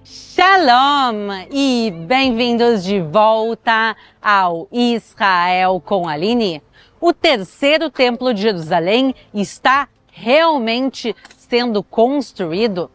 Shalom e bem-vindos de volta ao Israel com Aline. O terceiro templo de Jerusalém está realmente sendo construído?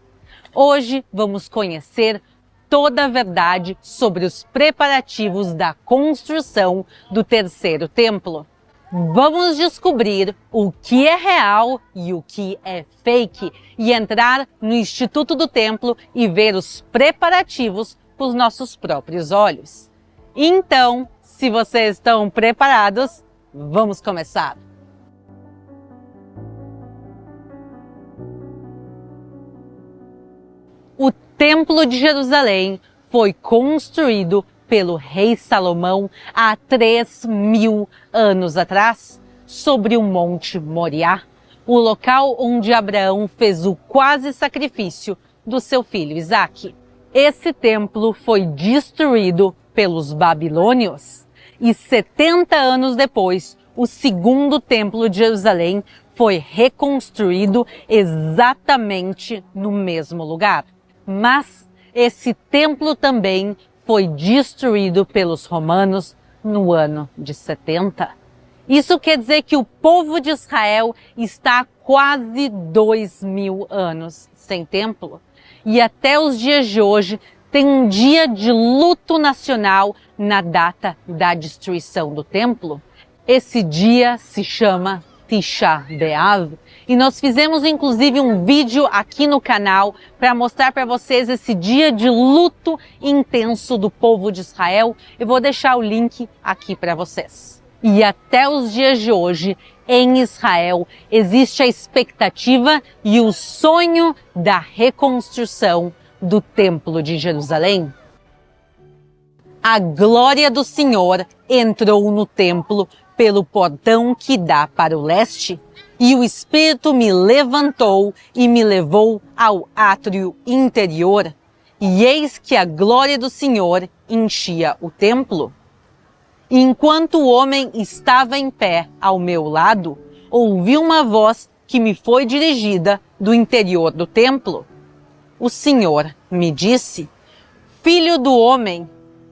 Hoje vamos conhecer toda a verdade sobre os preparativos da construção do terceiro templo. Vamos descobrir o que é real e o que é fake e entrar no Instituto do Templo e ver os preparativos com os nossos próprios olhos. Então, se vocês estão preparados, vamos começar! O Templo de Jerusalém foi construído pelo rei Salomão há 3.000 anos atrás, sobre o Monte Moriá, o local onde Abraão fez o quase sacrifício do seu filho Isaque. Esse templo foi destruído pelos babilônios e 70 anos depois, o segundo templo de Jerusalém foi reconstruído exatamente no mesmo lugar. Mas esse templo também foi destruído pelos romanos no ano de 70. Isso quer dizer que o povo de Israel está há quase 2.000 anos sem templo. E até os dias de hoje tem um dia de luto nacional na data da destruição do templo. Esse dia se chama Tisha B'Av, e nós fizemos inclusive um vídeo aqui no canal para mostrar para vocês esse dia de luto intenso do povo de Israel. Eu vou deixar o link aqui para vocês. E até os dias de hoje, em Israel, existe a expectativa e o sonho da reconstrução do Templo de Jerusalém. A glória do Senhor entrou no templo pelo portão que dá para o leste, e o Espírito me levantou e me levou ao átrio interior, e eis que a glória do Senhor enchia o templo. E enquanto o homem estava em pé ao meu lado, ouvi uma voz que me foi dirigida do interior do templo. O Senhor me disse: Filho do homem,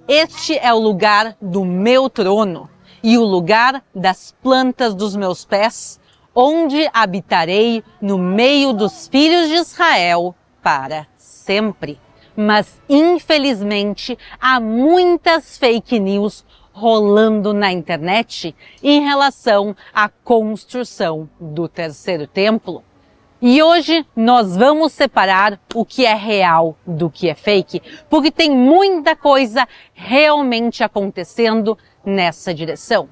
este é o lugar do meu trono e o lugar das plantas dos meus pés, onde habitarei no meio dos filhos de Israel para sempre. Mas, infelizmente, há muitas fake news rolando na internet em relação à construção do terceiro templo. E hoje nós vamos separar o que é real do que é fake, porque tem muita coisa realmente acontecendo nessa direção.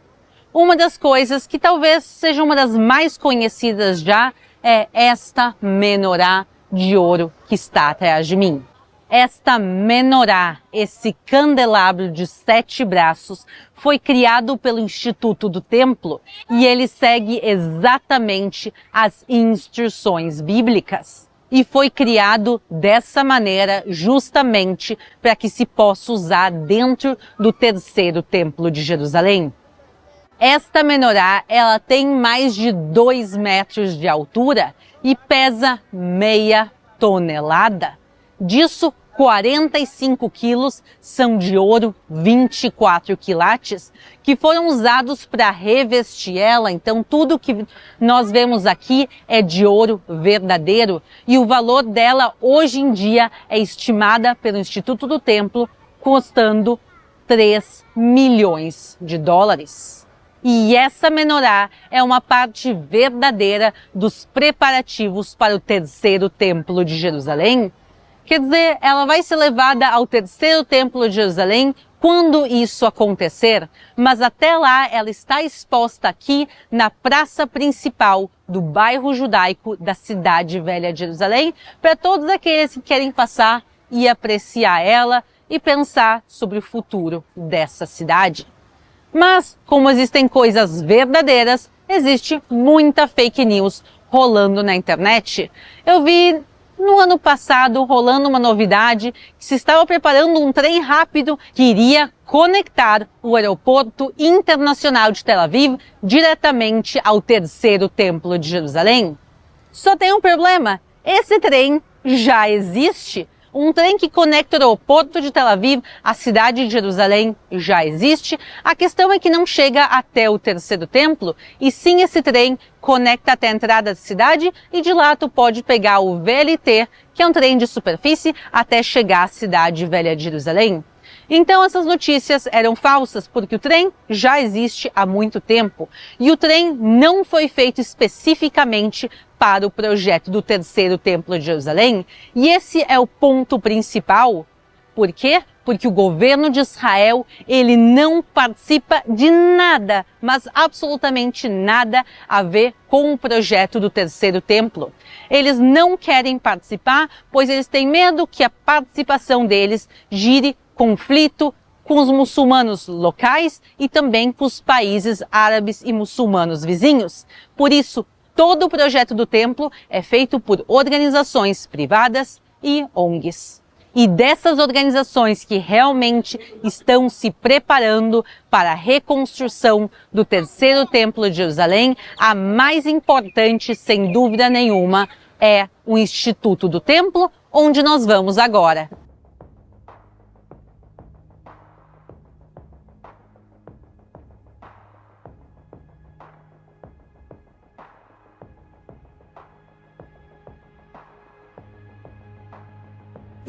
Uma das coisas que talvez seja uma das mais conhecidas já é esta menorá de ouro que está atrás de mim. Esta menorá, esse candelabro de 7 braços, foi criado pelo Instituto do Templo e ele segue exatamente as instruções bíblicas. E foi criado dessa maneira justamente para que se possa usar dentro do terceiro templo de Jerusalém. Esta menorá, ela tem mais de 2 metros de altura e pesa meia tonelada. Disso, 45 quilos são de ouro 24 quilates, que foram usados para revestir ela. Então, tudo que nós vemos aqui é de ouro verdadeiro. E o valor dela, hoje em dia, é estimada pelo Instituto do Templo, custando 3 milhões de dólares. E essa menorá é uma parte verdadeira dos preparativos para o terceiro templo de Jerusalém. Quer dizer, ela vai ser levada ao terceiro templo de Jerusalém quando isso acontecer, mas até lá ela está exposta aqui na praça principal do bairro judaico da cidade velha de Jerusalém, para todos aqueles que querem passar e apreciar ela e pensar sobre o futuro dessa cidade. Mas, como existem coisas verdadeiras, existe muita fake news rolando na internet. Eu vi no ano passado rolando uma novidade que se estava preparando um trem rápido que iria conectar o aeroporto internacional de Tel Aviv diretamente ao terceiro templo de Jerusalém. Só tem um problema: esse trem já existe, Um trem que conecta o aeroporto de Tel Aviv à cidade de Jerusalém já existe. A questão é que não chega até o terceiro templo, e sim esse trem conecta até a entrada da cidade e de lá tu pode pegar o VLT, que é um trem de superfície, até chegar à cidade velha de Jerusalém. Então essas notícias eram falsas porque o trem já existe há muito tempo e o trem não foi feito especificamente para o projeto do terceiro templo de Jerusalém, e esse é o ponto principal. Por quê? Porque o governo de Israel, ele não participa de nada, mas absolutamente nada a ver com o projeto do terceiro templo. Eles não querem participar, pois eles têm medo que a participação deles gire conflito com os muçulmanos locais e também com os países árabes e muçulmanos vizinhos. Por isso, todo o projeto do templo é feito por organizações privadas e ONGs. E dessas organizações que realmente estão se preparando para a reconstrução do terceiro templo de Jerusalém, a mais importante, sem dúvida nenhuma, é o Instituto do Templo, onde nós vamos agora.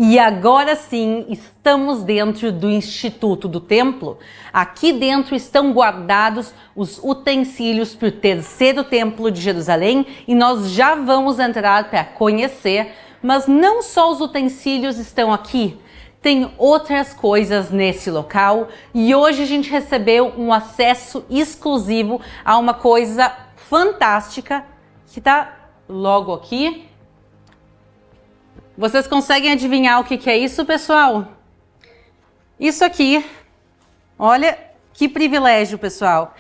E agora sim, estamos dentro do Instituto do Templo. Aqui dentro estão guardados os utensílios para o terceiro templo de Jerusalém e nós já vamos entrar para conhecer, mas não só os utensílios estão aqui, tem outras coisas nesse local e hoje a gente recebeu um acesso exclusivo a uma coisa fantástica que está logo aqui. Vocês conseguem adivinhar o que é isso, pessoal? Isso aqui, olha que privilégio, pessoal.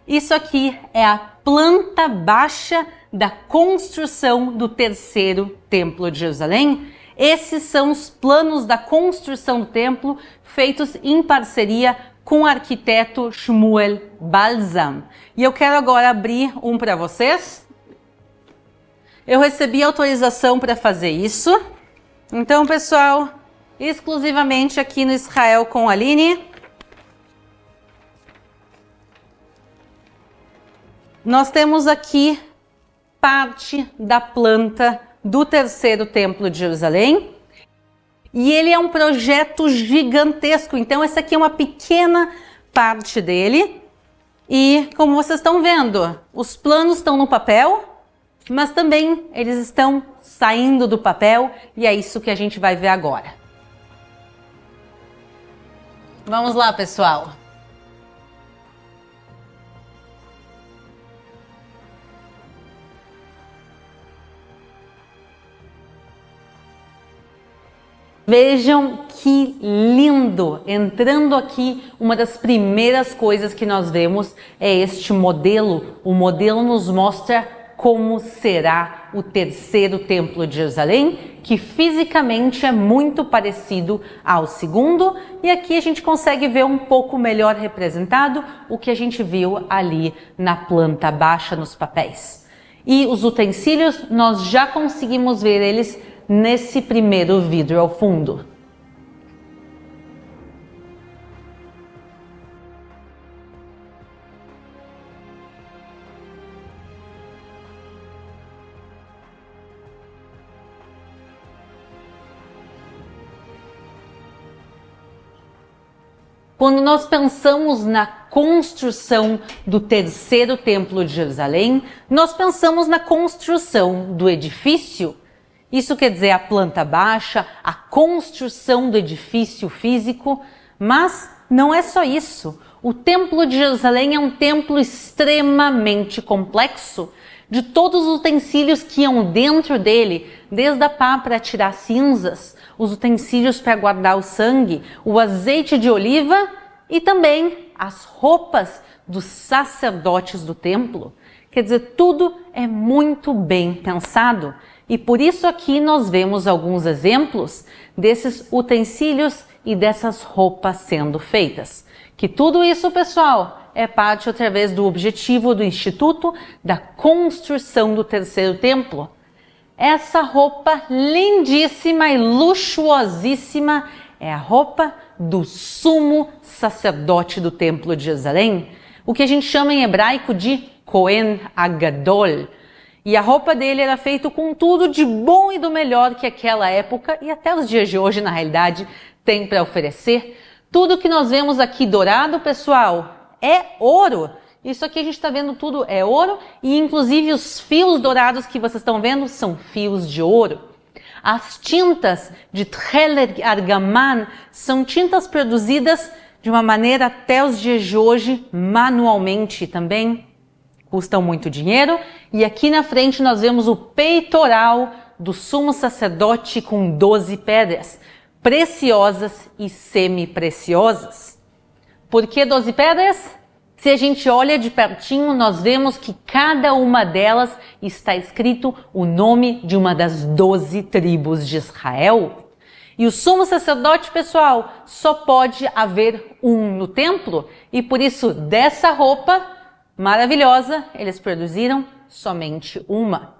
Isso aqui é a planta baixa da construção do terceiro templo de Jerusalém. Esses são os planos da construção do templo feitos em parceria com o arquiteto Shmuel Balzam. E eu quero agora abrir um para vocês. Eu recebi autorização para fazer isso. Então, pessoal, exclusivamente aqui no Israel com a Aline, nós temos aqui parte da planta do terceiro templo de Jerusalém. E ele é um projeto gigantesco, então essa aqui é uma pequena parte dele. E como vocês estão vendo, os planos estão no papel, mas também eles estão saindo do papel e é isso que a gente vai ver agora. Vamos lá, pessoal. Vejam que lindo! Entrando aqui, uma das primeiras coisas que nós vemos é este modelo. O modelo nos mostra como será o terceiro templo de Jerusalém, que fisicamente é muito parecido ao segundo, e aqui a gente consegue ver um pouco melhor representado o que a gente viu ali na planta baixa nos papéis. E os utensílios, nós já conseguimos ver eles nesse primeiro vidro ao fundo. Quando nós pensamos na construção do terceiro templo de Jerusalém, nós pensamos na construção do edifício. Isso quer dizer a planta baixa, a construção do edifício físico, mas não é só isso. O templo de Jerusalém é um templo extremamente complexo. De todos os utensílios que iam dentro dele, desde a pá para tirar cinzas, os utensílios para guardar o sangue, o azeite de oliva e também as roupas dos sacerdotes do templo. Quer dizer, tudo é muito bem pensado. E por isso aqui nós vemos alguns exemplos desses utensílios e dessas roupas sendo feitas. Que tudo isso, pessoal, é parte outra vez do objetivo do Instituto da construção do terceiro templo. Essa roupa lindíssima e luxuosíssima é a roupa do sumo sacerdote do Templo de Jerusalém, o que a gente chama em hebraico de Cohen Agadol. E a roupa dele era feita com tudo de bom e do melhor que aquela época e até os dias de hoje, na realidade, tem para oferecer. Tudo que nós vemos aqui dourado, pessoal, é ouro. Isso aqui a gente está vendo tudo é ouro e inclusive os fios dourados que vocês estão vendo são fios de ouro. As tintas de Tcheler Argaman são tintas produzidas de uma maneira até os dias de hoje manualmente também. Custam muito dinheiro. E aqui na frente nós vemos o peitoral do sumo sacerdote com 12 pedras, preciosas e semi-preciosas. Por que 12 pedras? Se a gente olha de pertinho, nós vemos que cada uma delas está escrito o nome de uma das 12 tribos de Israel. E o sumo sacerdote, pessoal, só pode haver um no templo, e por isso dessa roupa maravilhosa, eles produziram somente uma.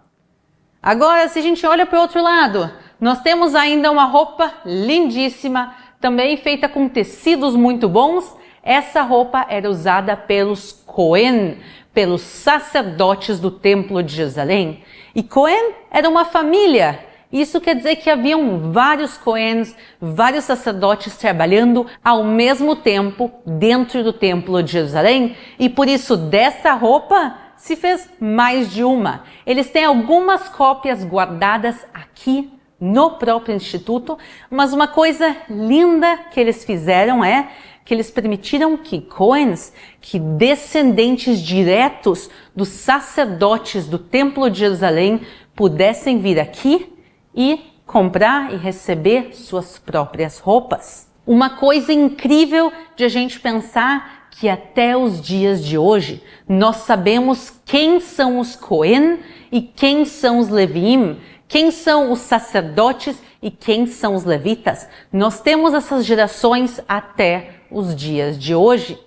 Agora, se a gente olha para o outro lado, nós temos ainda uma roupa lindíssima, também feita com tecidos muito bons. Essa roupa era usada pelos Cohen, pelos sacerdotes do Templo de Jerusalém. E Cohen era uma família. Isso quer dizer que haviam vários Cohens, vários sacerdotes trabalhando ao mesmo tempo dentro do Templo de Jerusalém. E por isso dessa roupa se fez mais de uma. Eles têm algumas cópias guardadas aqui no próprio Instituto, mas uma coisa linda que eles fizeram é que eles permitiram que Cohens, que descendentes diretos dos sacerdotes do Templo de Jerusalém, pudessem vir aqui e comprar e receber suas próprias roupas. Uma coisa incrível de a gente pensar que até os dias de hoje nós sabemos quem são os Cohen e quem são os Leviim, quem são os sacerdotes e quem são os levitas. Nós temos essas gerações até os dias de hoje.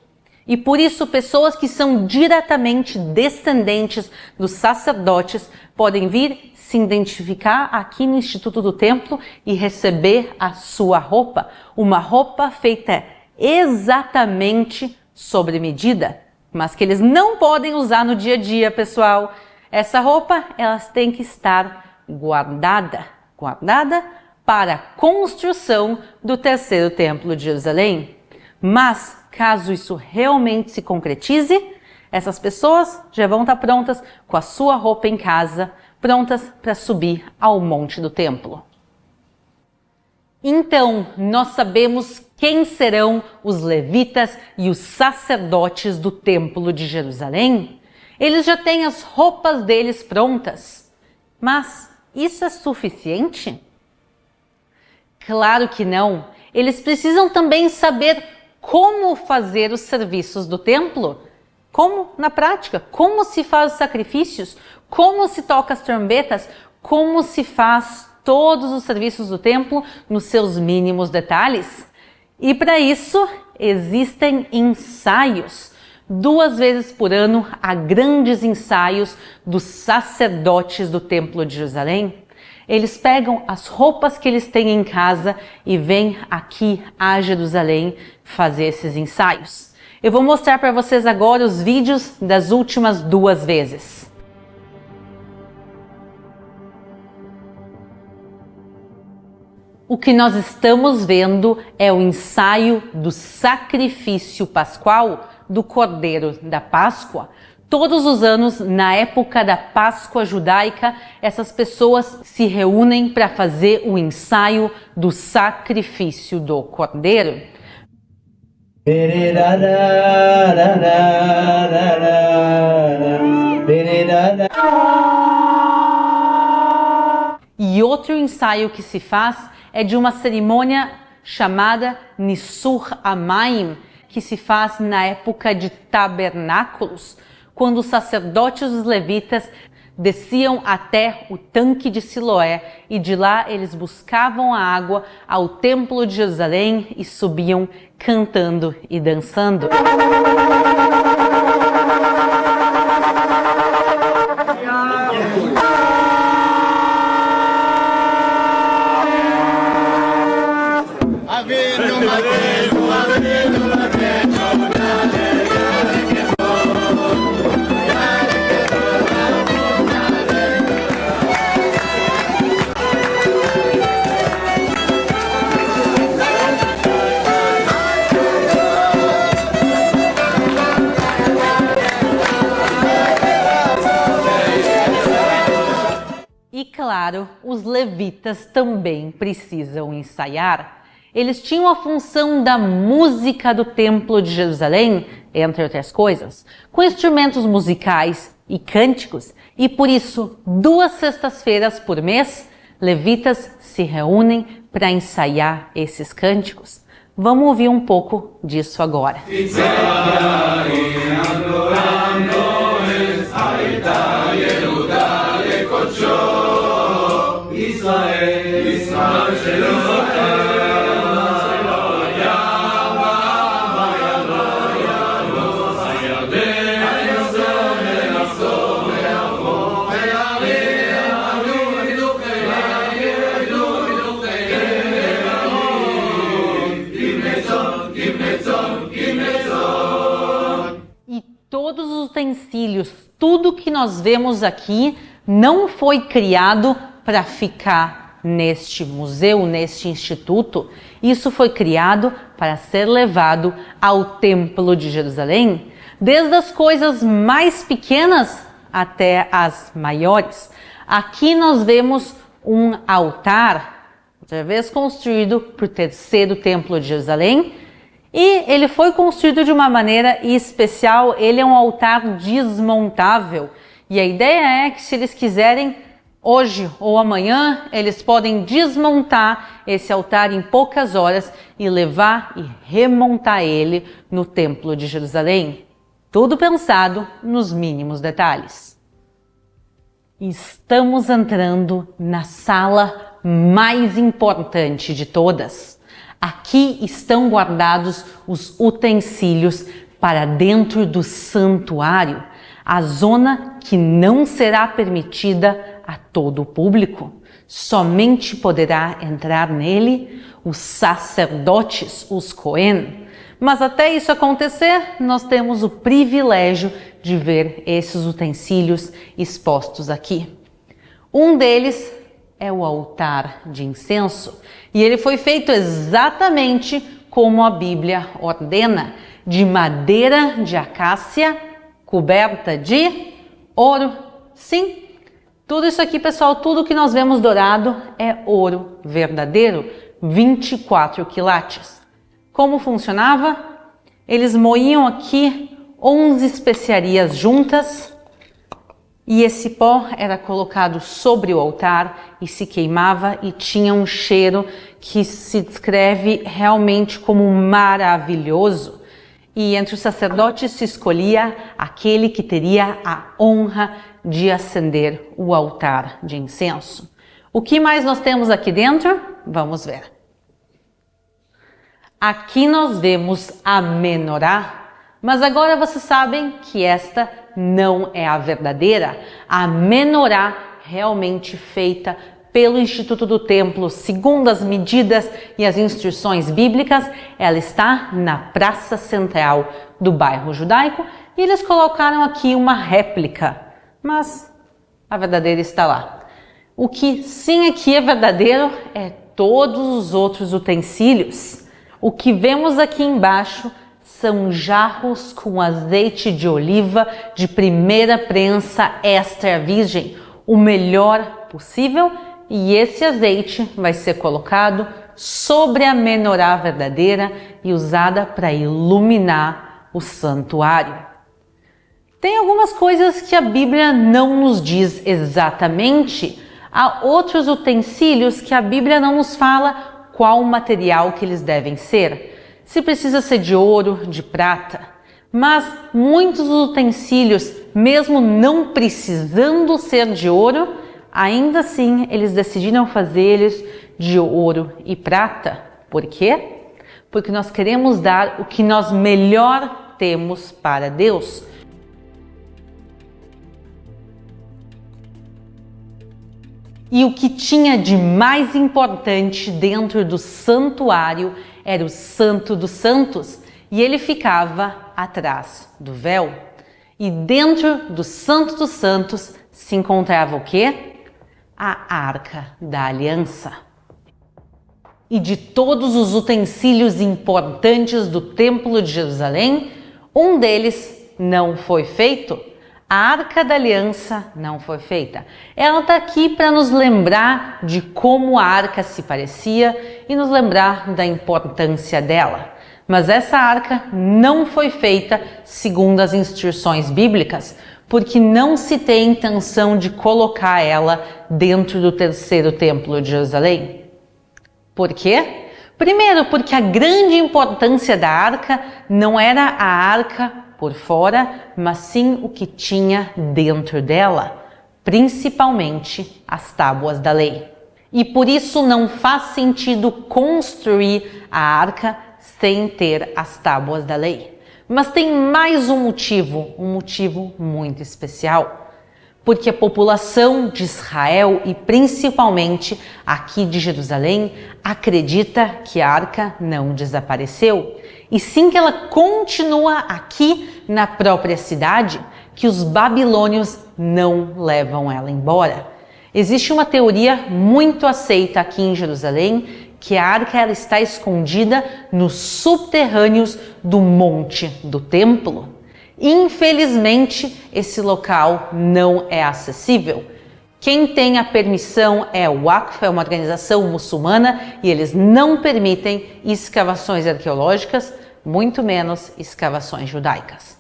E por isso, pessoas que são diretamente descendentes dos sacerdotes podem vir se identificar aqui no Instituto do Templo e receber a sua roupa. Uma roupa feita exatamente sobre medida, mas que eles não podem usar no dia a dia, pessoal. Essa roupa, elas têm que estar guardada para a construção do terceiro templo de Jerusalém. Mas, caso isso realmente se concretize, essas pessoas já vão estar prontas com a sua roupa em casa, prontas para subir ao monte do templo. Então, nós sabemos quem serão os levitas e os sacerdotes do templo de Jerusalém. Eles já têm as roupas deles prontas. Mas isso é suficiente? Claro que não. Eles precisam também saber como fazer os serviços do templo. Como na prática, como se faz os sacrifícios, como se toca as trombetas, como se faz todos os serviços do templo nos seus mínimos detalhes. E para isso existem ensaios. 2 vezes por ano há grandes ensaios dos sacerdotes do Templo de Jerusalém. Eles pegam as roupas que eles têm em casa e vêm aqui a Jerusalém fazer esses ensaios. Eu vou mostrar para vocês agora os vídeos das últimas 2 vezes. O que nós estamos vendo é o ensaio do sacrifício pascual do Cordeiro da Páscoa. Todos os anos, na época da Páscoa judaica, essas pessoas se reúnem para fazer o ensaio do sacrifício do Cordeiro. E outro ensaio que se faz é de uma cerimônia chamada Nissur Amayim, que se faz na época de tabernáculos, quando os sacerdotes e os levitas desciam até o tanque de Siloé e de lá eles buscavam a água ao templo de Jerusalém e subiam cantando e dançando. claro, os levitas também precisam ensaiar. Eles tinham a função da música do Templo de Jerusalém, entre outras coisas, com instrumentos musicais e cânticos, e por isso, 2 sextas-feiras por mês, levitas se reúnem para ensaiar esses cânticos. Vamos ouvir um pouco disso agora. E todos os utensílios, tudo que nós vemos aqui, não foi criado para ficar neste museu, neste instituto. Isso foi criado para ser levado ao Templo de Jerusalém, desde as coisas mais pequenas até as maiores. Aqui nós vemos um altar, outra vez construído para o terceiro Templo de Jerusalém, e ele foi construído de uma maneira especial. Ele é um altar desmontável, e a ideia é que, se eles quiserem, hoje ou amanhã, eles podem desmontar esse altar em poucas horas e levar e remontar ele no Templo de Jerusalém. Tudo pensado nos mínimos detalhes. Estamos entrando na sala mais importante de todas. Aqui estão guardados os utensílios para dentro do santuário, a zona que não será permitida a todo o público. Somente poderá entrar nele os sacerdotes, os Cohen. Mas até isso acontecer, nós temos o privilégio de ver esses utensílios expostos aqui. Um deles é o altar de incenso, e ele foi feito exatamente como a Bíblia ordena, de madeira de acácia, coberta de ouro. Sim, tudo isso aqui, pessoal, tudo que nós vemos dourado é ouro verdadeiro, 24 quilates. Como funcionava? Eles moíam aqui 11 especiarias juntas, e esse pó era colocado sobre o altar e se queimava, e tinha um cheiro que se descreve realmente como maravilhoso. E entre os sacerdotes se escolhia aquele que teria a honra de acender o altar de incenso. O que mais nós temos aqui dentro? Vamos ver. Aqui nós vemos a menorá, mas agora vocês sabem que esta não é a verdadeira. A menorá, realmente feita pelo Instituto do Templo, segundo as medidas e as instruções bíblicas, ela está na praça central do bairro judaico, e eles colocaram aqui uma réplica, mas a verdadeira está lá. O que sim aqui é verdadeiro é todos os outros utensílios. O que vemos aqui embaixo são jarros com azeite de oliva de primeira prensa extra virgem, o melhor possível, e esse azeite vai ser colocado sobre a menorá verdadeira e usada para iluminar o santuário. Tem algumas coisas que a Bíblia não nos diz exatamente. Há outros utensílios que a Bíblia não nos fala qual material que eles devem ser. Se precisa ser de ouro, de prata. Mas muitos utensílios, mesmo não precisando ser de ouro, ainda assim eles decidiram fazer eles de ouro e prata. Por quê? Porque nós queremos dar o que nós melhor temos para Deus. E o que tinha de mais importante dentro do santuário era o Santo dos Santos, e ele ficava atrás do véu. E dentro do Santo dos Santos se encontrava o quê? A Arca da Aliança. E de todos os utensílios importantes do Templo de Jerusalém, um deles não foi feito. A Arca da Aliança não foi feita. Ela está aqui para nos lembrar de como a arca se parecia e nos lembrar da importância dela. Mas essa arca não foi feita segundo as instruções bíblicas, porque não se tem intenção de colocar ela dentro do terceiro templo de Jerusalém. Por quê? Primeiro, porque a grande importância da arca não era a arca por fora, mas sim o que tinha dentro dela, principalmente as tábuas da lei. E por isso não faz sentido construir a arca sem ter as tábuas da lei. Mas tem mais um motivo muito especial. Porque a população de Israel e principalmente aqui de Jerusalém acredita que a arca não desapareceu, e sim que ela continua aqui na própria cidade, que os babilônios não levam ela embora. Existe uma teoria muito aceita aqui em Jerusalém que a arca ela está escondida nos subterrâneos do monte do templo. Infelizmente, esse local não é acessível. Quem tem a permissão é o Waqf, é uma organização muçulmana, e eles não permitem escavações arqueológicas, muito menos escavações judaicas.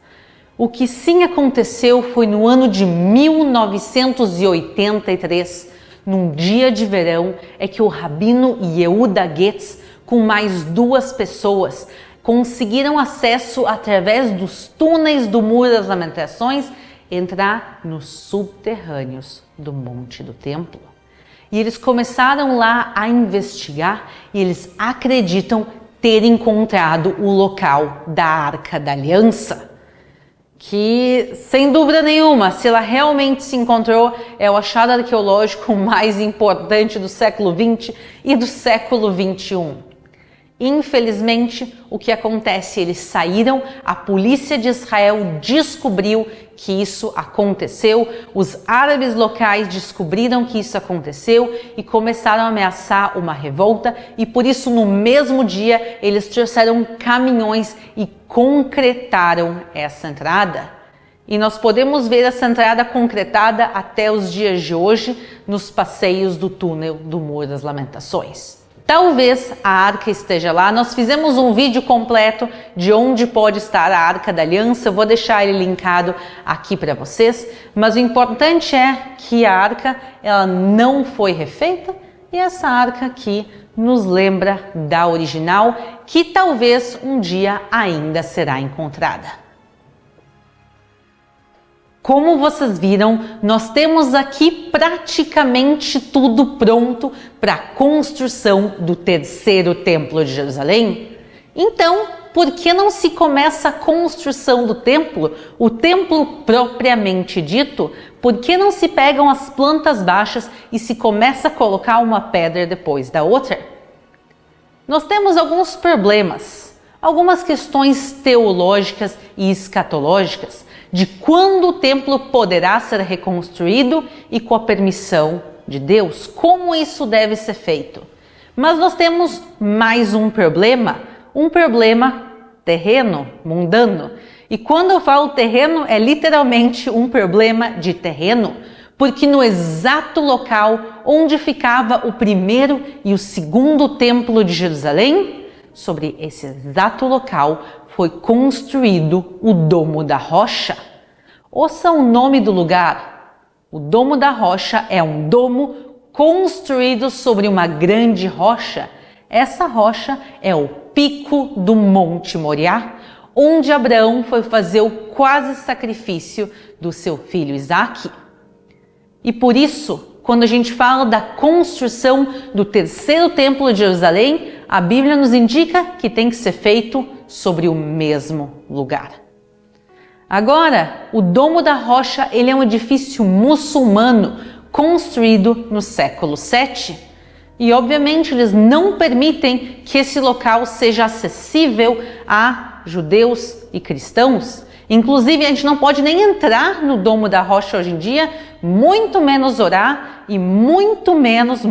O que sim aconteceu foi no ano de 1983, num dia de verão, é que o rabino Yehuda Getz, com mais 2 pessoas, conseguiram acesso através dos túneis do Muro das Lamentações, entrar nos subterrâneos do Monte do Templo. E eles começaram lá a investigar e eles acreditam ter encontrado o local da Arca da Aliança, que, sem dúvida nenhuma, se ela realmente se encontrou, é o achado arqueológico mais importante do século XX e do século XXI. Infelizmente, o que acontece? Eles saíram, a polícia de Israel descobriu que isso aconteceu, os árabes locais descobriram que isso aconteceu e começaram a ameaçar uma revolta, e por isso no mesmo dia eles trouxeram caminhões e concretaram essa entrada. E nós podemos ver essa entrada concretada até os dias de hoje nos passeios do túnel do Muro das Lamentações. Talvez a arca esteja lá. Nós fizemos um vídeo completo de onde pode estar a Arca da Aliança. Eu vou deixar ele linkado aqui para vocês. Mas o importante é que a arca ela não foi refeita, e essa arca aqui nos lembra da original, que talvez um dia ainda será encontrada. Como vocês viram, nós temos aqui praticamente tudo pronto para a construção do terceiro templo de Jerusalém. Então, por que não se começa a construção do templo, o templo propriamente dito? Por que não se pegam as plantas baixas e se começa a colocar uma pedra depois da outra? Nós temos alguns problemas, algumas questões teológicas e escatológicas de quando o templo poderá ser reconstruído e com a permissão de Deus, como isso deve ser feito. Mas nós temos mais um problema terreno, mundano. E quando eu falo terreno, é literalmente um problema de terreno, porque no exato local onde ficava o primeiro e o segundo templo de Jerusalém, sobre esse exato local foi construído o Domo da Rocha. Ouça o nome do lugar. O Domo da Rocha é um domo construído sobre uma grande rocha. Essa rocha é o pico do Monte Moriá, onde Abraão foi fazer o quase sacrifício do seu filho Isaque. E por isso, quando a gente fala da construção do terceiro templo de Jerusalém, a Bíblia nos indica que tem que ser feito sobre o mesmo lugar. Agora, o Domo da Rocha ele é um edifício muçulmano construído no século VII. E obviamente eles não permitem que esse local seja acessível a judeus e cristãos. Inclusive, a gente não pode nem entrar no Domo da Rocha hoje em dia, muito menos orar e muito menos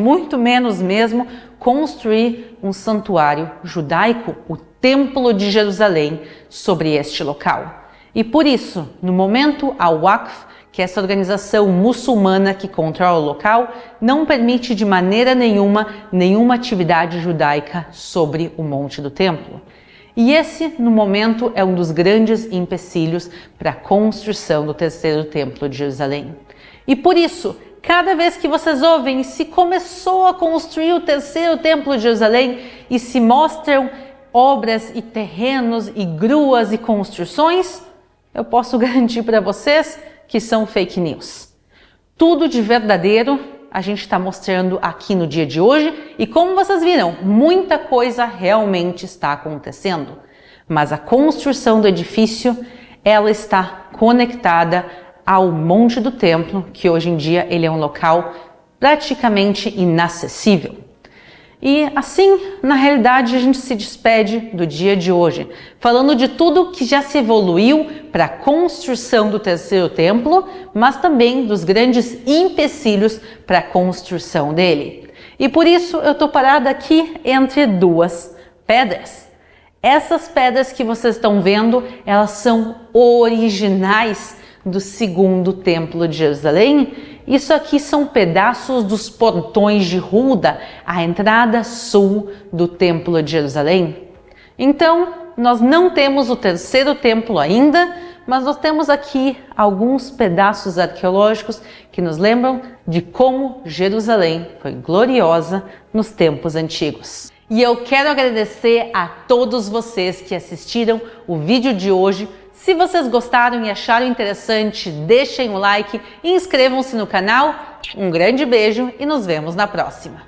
mesmo, construir um santuário judaico, o Templo de Jerusalém, sobre este local. E por isso, no momento, a Waqf, que é essa organização muçulmana que controla o local, não permite de maneira nenhuma atividade judaica sobre o Monte do Templo. E esse, no momento, é um dos grandes empecilhos para a construção do terceiro templo de Jerusalém. E por isso, cada vez que vocês ouvem se começou a construir o terceiro templo de Jerusalém e se mostram obras e terrenos e gruas e construções, eu posso garantir para vocês que são fake news. Tudo de verdadeiro a gente está mostrando aqui no dia de hoje e como vocês viram, muita coisa realmente está acontecendo. Mas a construção do edifício, ela está conectada ao Monte do Templo, que hoje em dia ele é um local praticamente inacessível. E assim, na realidade, a gente se despede do dia de hoje, falando de tudo que já se evoluiu para a construção do terceiro templo, mas também dos grandes empecilhos para a construção dele. E por isso eu estou parada aqui entre duas pedras. Essas pedras que vocês estão vendo, elas são originais do segundo templo de Jerusalém. Isso aqui são pedaços dos portões de Hulda, a entrada sul do Templo de Jerusalém. Então, nós não temos o terceiro templo ainda, mas nós temos aqui alguns pedaços arqueológicos que nos lembram de como Jerusalém foi gloriosa nos tempos antigos. E eu quero agradecer a todos vocês que assistiram o vídeo de hoje. Se vocês gostaram e acharam interessante, deixem o like e inscrevam-se no canal. Um grande beijo e nos vemos na próxima!